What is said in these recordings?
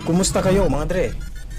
Kumusta kayo mga dre?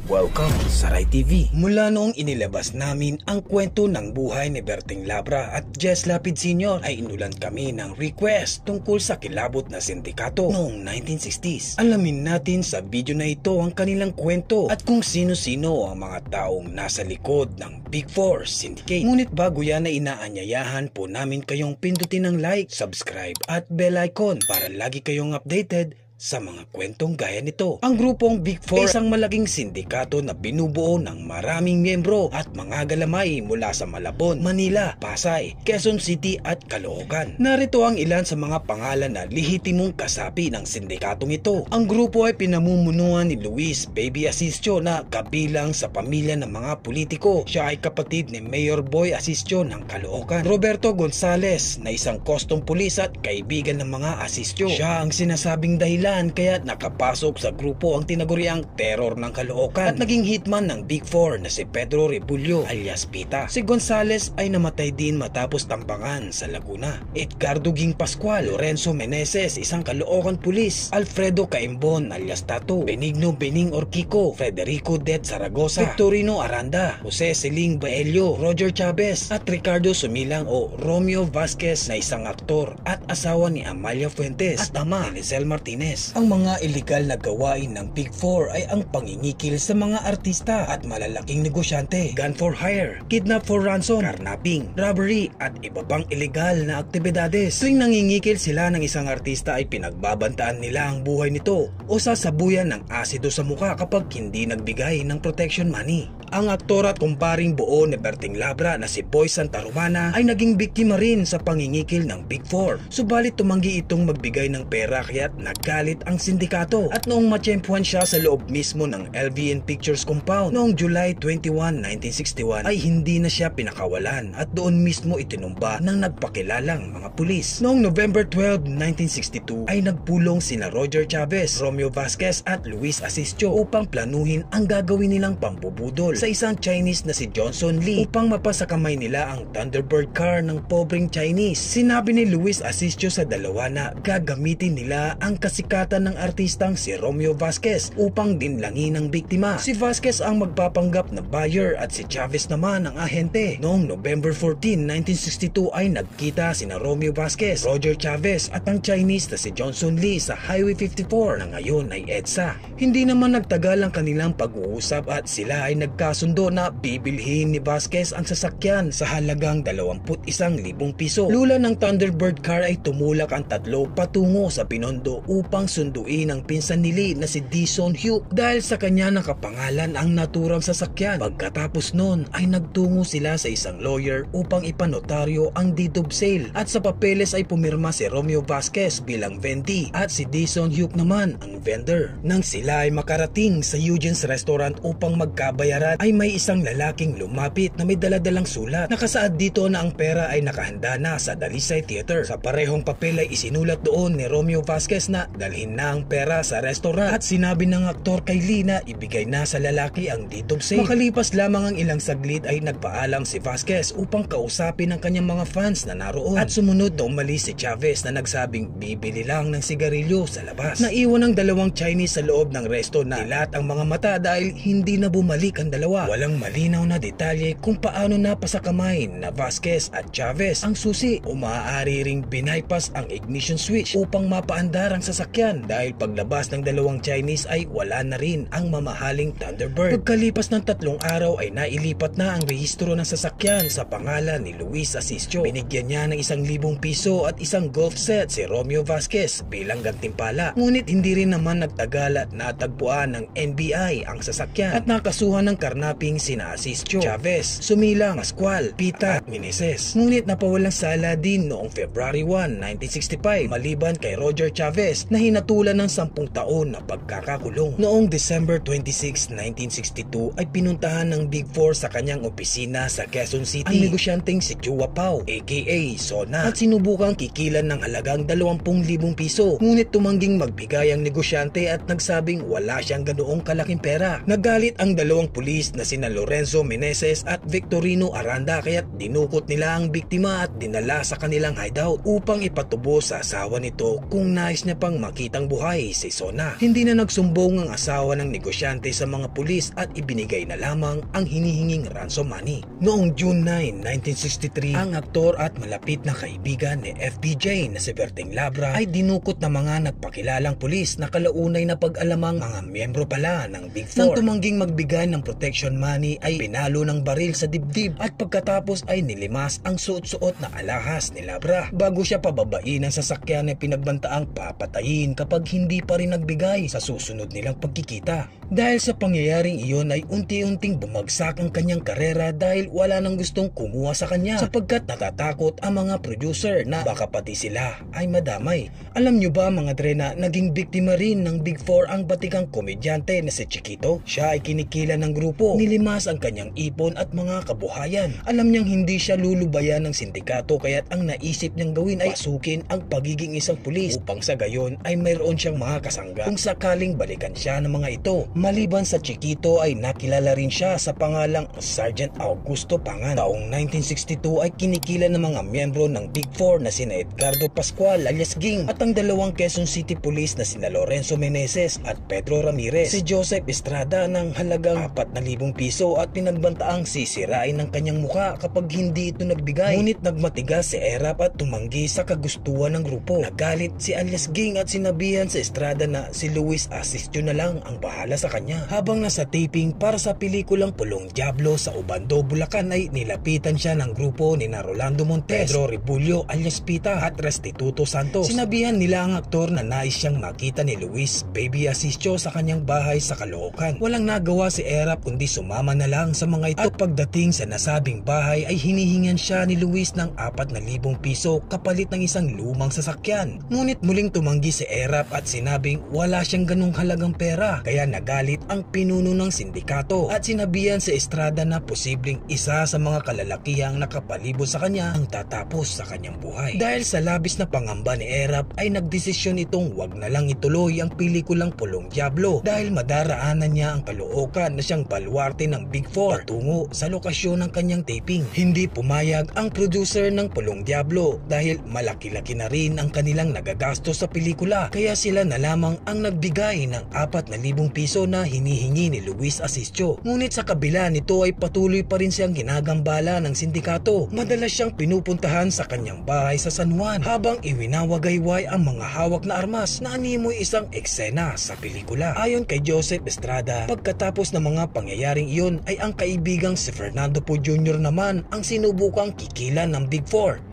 Welcome sa Rai TV. Mula noong inilabas namin ang kwento ng buhay ni Berting Labra at Jess Lapid Sr. ay inulan kami ng request tungkol sa kilabot na sindikato noong 1960s. Alamin natin sa video na ito ang kanilang kwento at kung sino-sino ang mga taong nasa likod ng Big Four Syndicate. Ngunit bago yan ay inaanyayahan po namin kayong pindutin ng like, subscribe at bell icon para lagi kayong updated sa mga kwentong gaya nito. Ang grupong Big Four ay isang malaking sindikato na binubuo ng maraming miyembro at mga galamay mula sa Malabon, Manila, Pasay, Quezon City at Caloocan. Narito ang ilan sa mga pangalan na lehitimong kasapi ng sindikatong ito. Ang grupo ay pinamumunuan ni Luis Baby Asistio na kabilang sa pamilya ng mga politiko. Siya ay kapatid ni Mayor Boy Asistio ng Caloocan. Roberto Gonzales na isang custom police at kaibigan ng mga Asistio. Siya ang sinasabing dahilan kaya nakapasok sa grupo ang tinaguriang terror ng Caloocan at naging hitman ng Big Four na si Pedro Rebulyo alias Pita. Si Gonzales ay namatay din matapos tambangan sa Laguna. Edgardo Ging Pascual, Lorenzo Meneses, isang Caloocan pulis, Alfredo Caimbon alias Tato, Benigno Bening Orquico, Federico Det Zaragoza, Victorino Aranda, Jose Seling Baelio, Roger Chavez at Ricardo Sumilang o Romeo Vasquez na isang aktor at asawa ni Amalia Fuentes at ama ni Lisel Martinez. Ang mga ilegal na gawain ng Big Four ay ang pangingikil sa mga artista at malalaking negosyante, gun for hire, kidnap for ransom, carnapping, robbery at iba pang ilegal na aktibidades. Tuwing nangingikil sila ng isang artista ay pinagbabantaan nila ang buhay nito o sasabuyan ng asido sa mukha kapag hindi nagbigay ng protection money. Ang aktor at kumparing buo ni Berting Labra na si Boy Santa Romana ay naging biktima rin sa pangingikil ng Big Four. Subalit tumanggi itong magbigay ng pera kaya't naggalit ang sindikato at noong matsyempuhan siya sa loob mismo ng LVN Pictures compound noong July 21, 1961 ay hindi na siya pinakawalan at doon mismo itinumba ng nagpakilalang mga pulis. Noong November 12, 1962 ay nagpulong sina Roger Chavez, Romeo Vasquez at Luis Asistio upang planuhin ang gagawin nilang pambubudol sa isang Chinese na si Johnson Lee upang mapasakamay nila ang Thunderbird car ng pobreng Chinese. Sinabi ni Luis Asistio sa dalawa na gagamitin nila ang kasikatan ng artistang si Romeo Vasquez upang dinlangin ang biktima. Si Vasquez ang magpapanggap na buyer at si Chavez naman ang ahente. Noong November 14, 1962 ay nagkita sina Romeo Vasquez, Roger Chavez at ang Chinese na si Johnson Lee sa Highway 54 na ngayon ay EDSA. Hindi naman nagtagal ang kanilang pag-uusap at sila ay nagkasundo na bibilhin ni Vasquez ang sasakyan sa halagang 21,000 piso. Lula ng Thunderbird car ay tumulak ang tatlo patungo sa Binondo upang sunduin ang pinsan ni Lee na si Dison Hugh dahil sa kanya nakapangalan ang naturang sasakyan. Pagkatapos nun ay nagtungo sila sa isang lawyer upang ipanotaryo ang deed of sale at sa papeles ay pumirma si Romeo Vasquez bilang vendee at si Dison Hugh naman ang vendor. Nang sila ay makarating sa Eugene's Restaurant upang magkabayaran ay may isang lalaking lumapit na may daladalang sulat. Nakasaad dito na ang pera ay nakahanda na sa Dalisay Theater. Sa parehong papel ay isinulat doon ni Romeo Vasquez na dalhin na ang pera sa restaurant at sinabi ng aktor kay Lee na ibigay na sa lalaki ang deed of sale. Makalipas lamang ang ilang saglit ay nagpaalam si Vasquez upang kausapin ang kanyang mga fans na naroon at sumunod na umalis si Chavez na nagsabing bibili lang ng sigarilyo sa labas. Naiwan ang dalawang Chinese sa loob ng resto na dilat ang mga mata dahil hindi na bumalik ang dalawa. Walang malinaw na detalye kung paano napasakamay na Vasquez at Chavez ang susi o maaari ring binaypas ang ignition switch upang mapaandar ang sasakyan dahil paglabas ng dalawang Chinese ay wala na rin ang mamahaling Thunderbird. Pagkalipas ng 3 araw ay nailipat na ang rehistro ng sasakyan sa pangalan ni Luis Asistio. Binigyan niya ng 1,000 piso at isang golf set si Romeo Vasquez bilang gantimpala. Ngunit hindi rin naman nagtagal at natagpuan ng NBI ang sasakyan at nakasuhan ng karnaping sina Asistio, Chavez, Sumilang, Pascual, Pita at Meneses. Ngunit napawalang sala din noong February 1, 1965 maliban kay Roger Chavez na hinatulan ng 10 taon na pagkakakulong. Noong December 26, 1962 ay pinuntahan ng Big Four sa kanyang opisina sa Quezon City ang negosyanteng si Chua Pao aka Sona at sinubukang kikilan ng halagang 20,000 piso. Ngunit tumangging magbigay ang negosyante at nagsabing wala siyang ganoong kalaking pera. Nagalit ang dalawang pulis na sina Lorenzo Meneses at Victorino Aranda kaya't dinukot nila ang biktima at dinala sa kanilang hideout upang ipatubo sa asawa nito kung nais niya pang nakitang buhay si Sona. Hindi na nagsumbong ang asawa ng negosyante sa mga pulis at ibinigay na lamang ang hinihinging ransom money. Noong June 9, 1963, ang aktor at malapit na kaibigan ni FPJ na si Berting Labra ay dinukot ng mga nagpakilalang pulis na kalaunay na pag-alamang mga miyembro pala ng Big Four. Nang tumangging magbigay ng protection money ay pinalo ng baril sa dibdib at pagkatapos ay nilimas ang suot-suot na alahas ni Labra bago siya pababain ng sasakyan na pinagbantaang papatayin kapag hindi pa rin nagbigay sa susunod nilang pagkikita. Dahil sa pangyayaring iyon ay unti-unting bumagsak ang kanyang karera dahil wala nang gustong kumuha sa kanya sapagkat natatakot ang mga producer na baka pati sila ay madamay. Alam nyo ba mga dre na naging biktima rin ng Big Four ang batikang komedyante na si Chiquito? Siya ay kinikila ng grupo, nilimas ang kanyang ipon at mga kabuhayan. Alam niyang hindi siya lulubayan ng sindikato kaya't ang naisip niyang gawin ay pasukin ang pagiging isang pulis upang sa gayon ay mayroon siyang mga kasangga kung sakaling balikan siya ng mga ito. Maliban sa Chiquito ay nakilala rin siya sa pangalang Sergeant Augusto Pangan. Taong 1962 ay kinikila ng mga miyembro ng Big Four na sina Edgardo Pascual alias Ging at ang dalawang Quezon City Police na sina Lorenzo Meneses at Pedro Ramirez. Si Joseph Estrada ng halagang 4,000 piso at pinagbantaang sisirain ng kanyang muka kapag hindi ito nagbigay. Ngunit nagmatigas si Erap at tumanggi sa kagustuhan ng grupo. Nagalit si alias Ging at sinabihan sa Estrada na si Luis Asistio na lang ang bahala sa kanya. Habang nasa taping para sa pelikulang Pulong Diablo sa Ubando, Bulacan ay nilapitan siya ng grupo ni Rolando Montes, Pedro Rebulyo alias Pita at Restituto Santos. Sinabihan nila ang aktor na nais siyang makita ni Luis Baby Asistio sa kanyang bahay sa Caloocan. Walang nagawa si Erap kundi sumama na lang sa mga ito at pagdating sa nasabing bahay ay hinihingan siya ni Luis ng 4,000 piso kapalit ng isang lumang sasakyan. Ngunit muling tumanggi si Erap at sinabing wala siyang ganung halagang pera kaya nagalit ang pinuno ng sindikato at sinabihan si Estrada na posibleng isa sa mga kalalakihang nakapalibot sa kanya ang tatapos sa kanyang buhay. Dahil sa labis na pangamba ni Erap ay nagdesisyon itong wag na lang ituloy ang pelikulang Pulong Diablo dahil madaraanan niya ang Caloocan na siyang baluarte ng Big Four patungo sa lokasyon ng kanyang taping. Hindi pumayag ang producer ng Pulong Diablo dahil malaki-laki na rin ang kanilang nagagastos sa pelikula kaya sila na lamang ang nagbigay ng 4,000 piso na hinihingi ni Luis Asistio. Ngunit sa kabila nito ay patuloy pa rin siyang ginagambala ng sindikato. Madalas siyang pinupuntahan sa kanyang bahay sa San Juan habang iwinawagayway ang mga hawak na armas na animoy isang eksena sa pelikula. Ayon kay Joseph Estrada, pagkatapos ng mga pangyayaring iyon ay ang kaibigang si Fernando Poe Jr. naman ang sinubukang kikilan ng Big Four.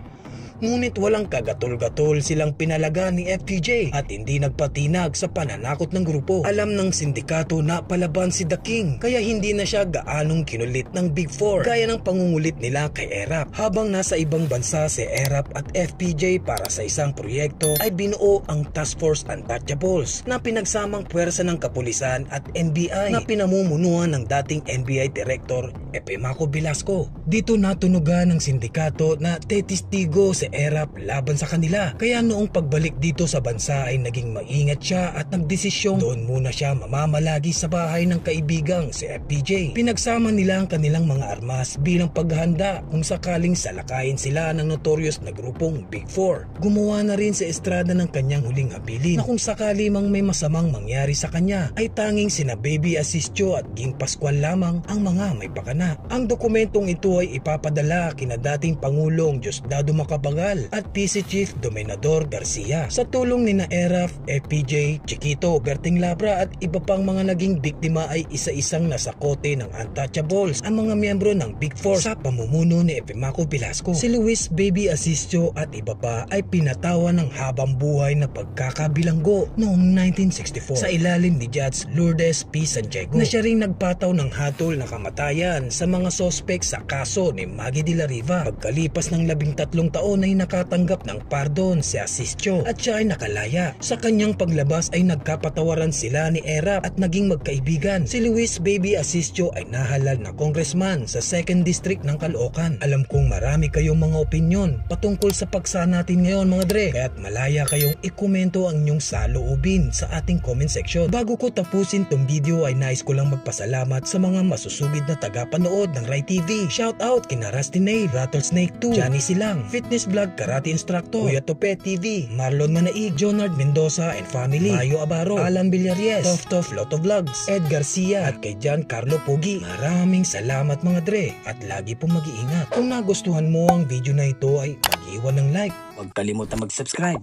Ngunit walang kagatol-gatol silang pinalaga ni FPJ at hindi nagpatinag sa pananakot ng grupo. Alam ng sindikato na palaban si The King kaya hindi na siya gaanong kinulit ng Big Four gaya ng pangungulit nila kay Erap. Habang nasa ibang bansa si Erap at FPJ para sa isang proyekto ay binuo ang Task Force Untouchables na pinagsamang puwersa ng kapulisan at NBI na pinamumunuan ng dating NBI Director Epemaco Velasco. Dito natunugan ng sindikato na testigo si Erap laban sa kanila. Kaya noong pagbalik dito sa bansa ay naging maingat siya at nagdesisyong doon muna siya mamamalagi sa bahay ng kaibigang si FPJ. Pinagsama nila ang kanilang mga armas bilang paghahanda kung sakaling salakayin sila ng notorious na grupong Big Four. Gumawa na rin si Estrada ng kanyang huling habilin na kung sakali mang may masamang mangyari sa kanya ay tanging sina Baby Asistio at Ging Pascual lamang ang mga may pakana. Ang dokumentong ito ay ipapadala kina dating Pangulong Diosdado Macapagal at PC Chief Dominador Garcia. Sa tulong ni na Erap, FPJ, Chiquito, Berting Labra at iba pang mga naging biktima ay isa-isang nasakote ng Untouchables ang mga miyembro ng Big Four sa pamumuno ni Epemaco Velasco. Si Luis Baby Asistio at iba pa ay pinatawan ng habang buhay na pagkakabilanggo noong 1964 sa ilalim ni Judge Lourdes P. Santiago na siya ring nagpataw ng hatol na kamatayan sa mga sospek sa kaso ni Maggie de la Riva. Pagkalipas ng 13 taon ay nakatanggap ng pardon si Asistio at siya ay nakalaya. Sa kanyang paglabas ay nagkapatawaran sila ni Erap at naging magkaibigan. Si Luis Baby Asistio ay nahalal na congressman sa 2nd District ng Caloocan. Alam kong marami kayong mga opinyon patungkol sa paksa natin ngayon mga dre, kaya't malaya kayong ikomento ang inyong saloobin sa ating comment section. Bago ko tapusin tong video ay nais ko lang magpasalamat sa mga masusugid na tagapanood ng Rai TV. Shout out kina Rusty Nail, Rattlesnake 2, Johnny Silang, Fitness Vlog Karate Instructor, Kuya Tope TV, Marlon Manaig, Jonard Mendoza and Family, Mayo Abaro, Alan Villaries, Tof Lotto Vlogs, Ed Garcia at kay Jan Carlo Pogi. Maraming salamat mga dre at lagi pong mag-iingat. Kung nagustuhan mo ang video na ito ay mag-iwan ng like. Huwag kalimutan mag-subscribe.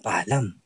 Paalam.